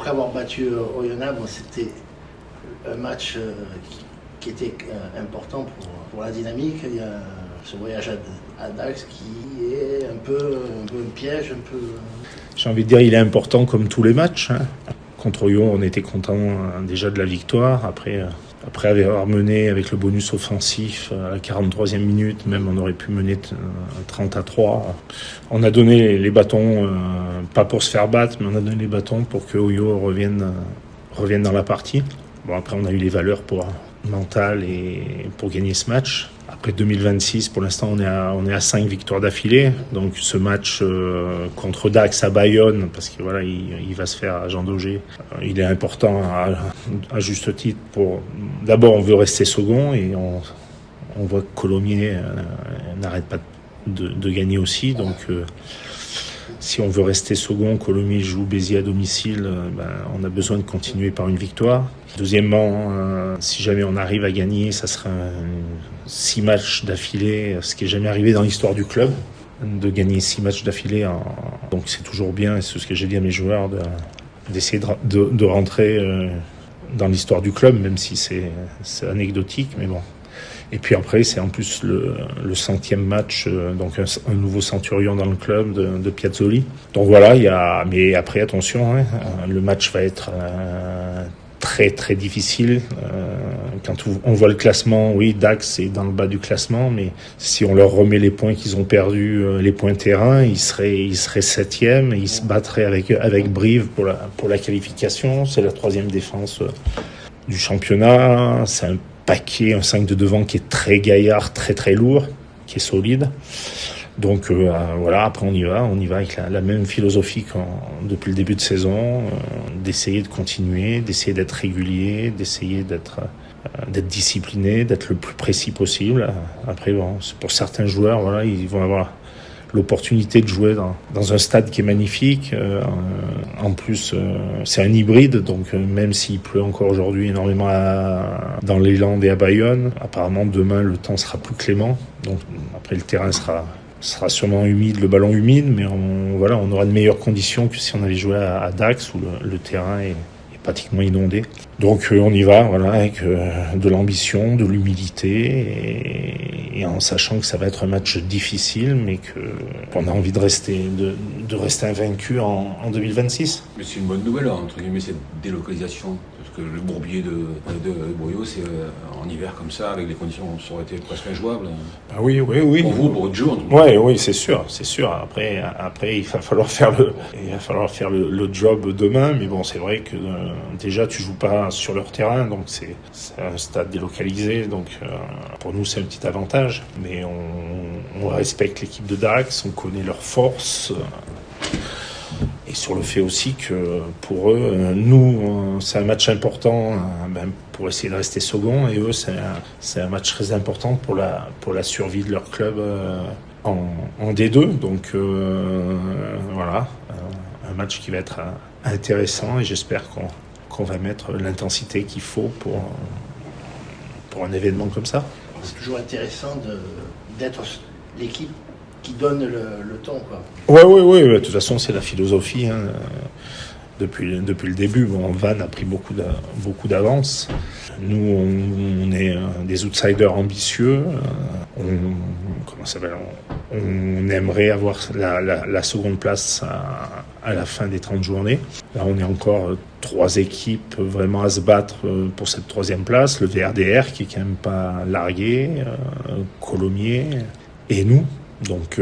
après avoir battu Oyonnax, bon, c'était un match qui était important pour la dynamique. Il y a ce voyage à Dax qui est un peu un piège, un peu... J'ai envie de dire, il est important comme tous les matchs. Contre Oyon, on était content déjà de la victoire. Après avoir mené avec le bonus offensif à la 43e minute, même on aurait pu mener 30-3. On a donné les bâtons, pas pour se faire battre, mais on a donné les bâtons pour que Oyo revienne dans la partie. Bon, après, on a eu les valeurs mentales et pour gagner ce match. Après 2026, pour l'instant, on est à 5 victoires d'affilée. Donc ce match contre Dax à Bayonne, parce que voilà, il va se faire à Jean Daugé, il est important à juste titre. D'abord, on veut rester second et on voit que Colomiers n'arrête pas de gagner aussi. Donc si on veut rester second, Colomiers joue Béziers à domicile, on a besoin de continuer par une victoire. Deuxièmement, si jamais on arrive à gagner, ça sera 6 matchs d'affilée, ce qui n'est jamais arrivé dans l'histoire du club, de gagner 6 matchs d'affilée. Donc c'est toujours bien, et c'est ce que j'ai dit à mes joueurs, d'essayer de rentrer dans l'histoire du club, même si c'est anecdotique, mais bon. Et puis après, c'est en plus le 100e match, donc un nouveau centurion dans le club de Piazzoli. Donc voilà, mais après, attention, le match va être très très difficile. Quand on voit le classement, oui, Dax est dans le bas du classement, mais si on leur remet les points qu'ils ont perdus, les points terrain, ils seraient 7e, et ils se battraient avec Brive pour la qualification. C'est la 3e défense du championnat. C'est un 5 de devant qui est très gaillard, très très lourd, qui est solide. Donc voilà, après on y va avec la même philosophie depuis le début de saison, d'essayer de continuer, d'essayer d'être régulier, d'essayer d'être discipliné, d'être le plus précis possible. Après, bon, pour certains joueurs, voilà, ils vont avoir l'opportunité de jouer dans un stade qui est magnifique. En plus, c'est un hybride, donc même s'il pleut encore aujourd'hui énormément dans les Landes et à Bayonne, apparemment demain le temps sera plus clément. Donc après le terrain sera sûrement humide, le ballon humide, mais on aura de meilleures conditions que si on avait joué à Dax où le terrain est pratiquement inondé. Donc on y va, voilà, avec de l'ambition, de l'humilité et en sachant que ça va être un match difficile, mais qu'on a envie de rester invaincu en 2026. Mais c'est une bonne nouvelle, entre guillemets, cette délocalisation. Parce que le bourbier de Boyau, c'est en hiver comme ça, avec des conditions, ça aurait été presque injouable. Ah oui. Pour vous, pour votre jeu, en tout cas. Oui, c'est sûr. Après, il va falloir faire le job demain, mais bon, c'est vrai que déjà, tu joues pas sur leur terrain, donc c'est un stade délocalisé, donc pour nous, c'est un petit avantage. Mais on respecte l'équipe de Dax, on connaît leurs forces. Et sur le fait aussi que pour eux, nous, c'est un match important pour essayer de rester second, et eux, c'est un match très important pour la survie de leur club en D2. Donc voilà, un match qui va être intéressant, et j'espère qu'on va mettre l'intensité qu'il faut pour un événement comme ça. C'est toujours intéressant d'être l'équipe qui donne le ton, quoi. Oui. De toute façon, c'est la philosophie. Depuis le début, Van a pris beaucoup d'avance. Nous, on est des outsiders ambitieux. On aimerait avoir la seconde place à la fin des 30 journées. Là, on est encore 3 équipes vraiment à se battre pour cette 3e place. Le VRDR qui est quand même pas largué, Colomiers et nous. Donc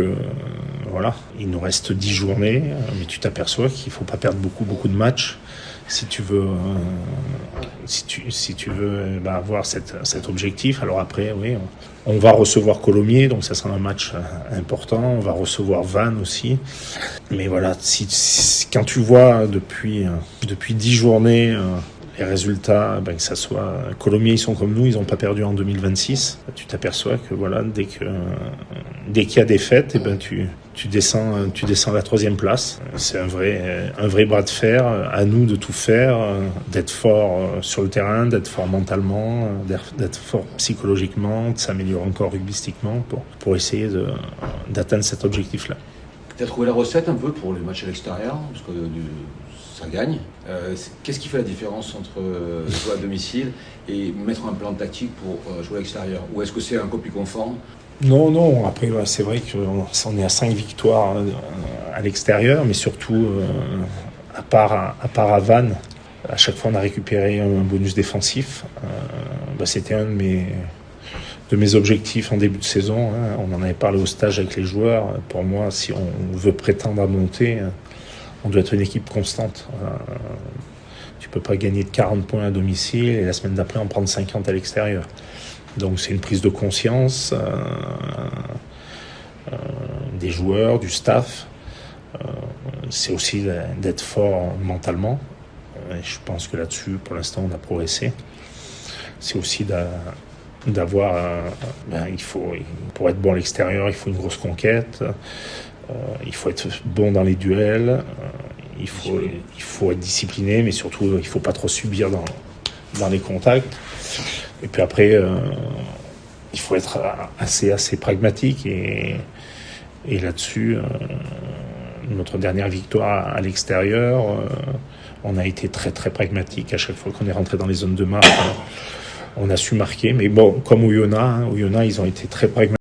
voilà, il nous reste 10 journées, mais tu t'aperçois qu'il ne faut pas perdre beaucoup de matchs si tu veux avoir cet objectif. Alors après, oui, on va recevoir Colomiers, donc ça sera un match important. On va recevoir Vannes aussi. Mais voilà, quand tu vois depuis 10 journées les résultats, que ça soit Colomiers, ils sont comme nous, ils n'ont pas perdu en 2026. Tu t'aperçois que voilà, dès qu'il y a des fêtes, tu descends à la 3e place. C'est un vrai bras de fer. À nous de tout faire, d'être fort sur le terrain, d'être fort mentalement, d'être fort psychologiquement, de s'améliorer encore rugbystiquement pour essayer d'atteindre cet objectif-là. Tu as trouvé la recette un peu pour les matchs à l'extérieur, parce que ça gagne. Qu'est-ce qui fait la différence entre jouer à domicile et mettre un plan tactique pour jouer à l'extérieur? Ou est-ce que c'est un copie conforme? Non. Après, c'est vrai qu'on est à 5 victoires à l'extérieur, mais surtout, à part à Vannes, à chaque fois on a récupéré un bonus défensif. C'était un de mes objectifs en début de saison. On en avait parlé au stage avec les joueurs. Pour moi, si on veut prétendre à monter, on doit être une équipe constante. Tu peux pas gagner de 40 points à domicile et la semaine d'après en prendre 50 à l'extérieur. Donc c'est une prise de conscience des joueurs, du staff. C'est aussi d'être fort mentalement. Et je pense que là-dessus, pour l'instant, on a progressé. C'est aussi d'avoir... pour être bon à l'extérieur, il faut une grosse conquête. Il faut être bon dans les duels. Il faut être discipliné, mais surtout, il ne faut pas trop subir dans les contacts. Et puis après, il faut être assez pragmatique. Et là-dessus, notre dernière victoire à l'extérieur, on a été très très pragmatique. À chaque fois qu'on est rentré dans les zones de marque, on a su marquer. Mais bon, comme Oyonnax, ils ont été très pragmatiques.